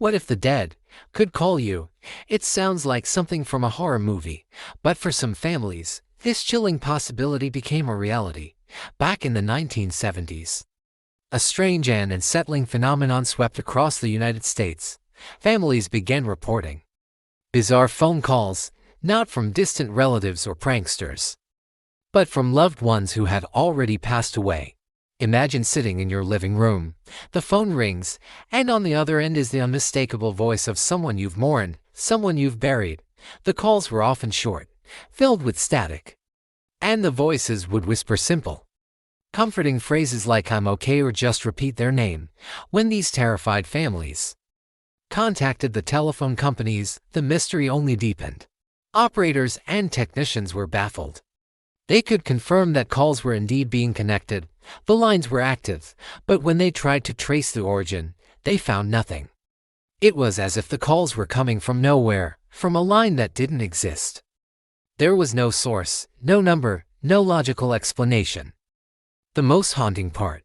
What if the dead could call you? It sounds like something from a horror movie, but for some families, this chilling possibility became a reality. Back in the 1970s, a strange and unsettling phenomenon swept across the United States. Families began reporting bizarre phone calls, not from distant relatives or pranksters, but from loved ones who had already passed away. Imagine sitting in your living room. The phone rings, and on the other end is the unmistakable voice of someone you've mourned, someone you've buried. The calls were often short, filled with static, and the voices would whisper simple, comforting phrases like "I'm okay" or just repeat their name. When these terrified families contacted the telephone companies, the mystery only deepened. Operators and technicians were baffled. They could confirm that calls were indeed being connected, the lines were active, but when they tried to trace the origin, they found nothing. It was as if the calls were coming from nowhere, from a line that didn't exist. There was no source, no number, no logical explanation. The most haunting part: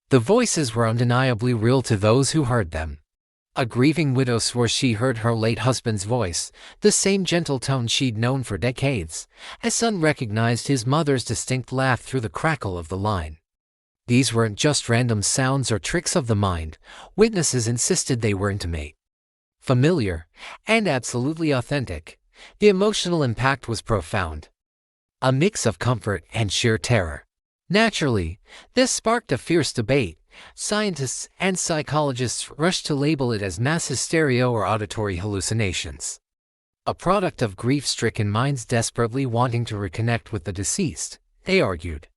the voices were undeniably real to those who heard them. A grieving widow swore she heard her late husband's voice, the same gentle tone she'd known for decades. A son recognized his mother's distinct laugh through the crackle of the line. These weren't just random sounds or tricks of the mind. Witnesses insisted they were intimate, familiar, and absolutely authentic. The emotional impact was profound, a mix of comfort and sheer terror. Naturally, this sparked a fierce debate. Scientists and psychologists rushed to label it as mass hysteria or auditory hallucinations, a product of grief-stricken minds desperately wanting to reconnect with the deceased. They argued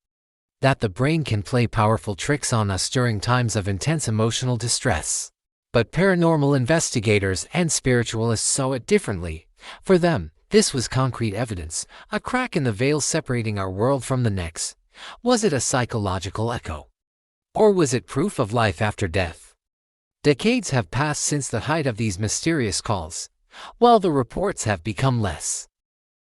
that the brain can play powerful tricks on us during times of intense emotional distress. But paranormal investigators and spiritualists saw it differently. For them, this was concrete evidence, a crack in the veil separating our world from the next. Was it a psychological echo? Or was it proof of life after death? Decades have passed since the height of these mysterious calls. While the reports have become less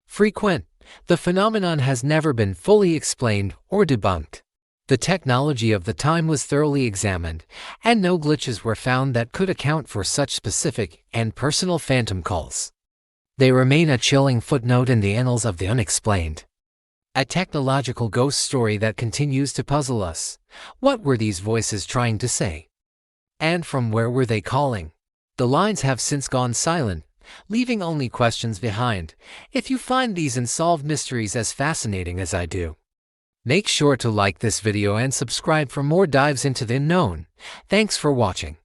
frequent, the phenomenon has never been fully explained or debunked. The technology of the time was thoroughly examined, and no glitches were found that could account for such specific and personal phantom calls. They remain a chilling footnote in the annals of the unexplained. A technological ghost story that continues to puzzle us. What were these voices trying to say? And from where were they calling? The lines have since gone silent, leaving only questions behind. If you find these unsolved mysteries as fascinating as I do, make sure to like this video and subscribe for more dives into the unknown. Thanks for watching.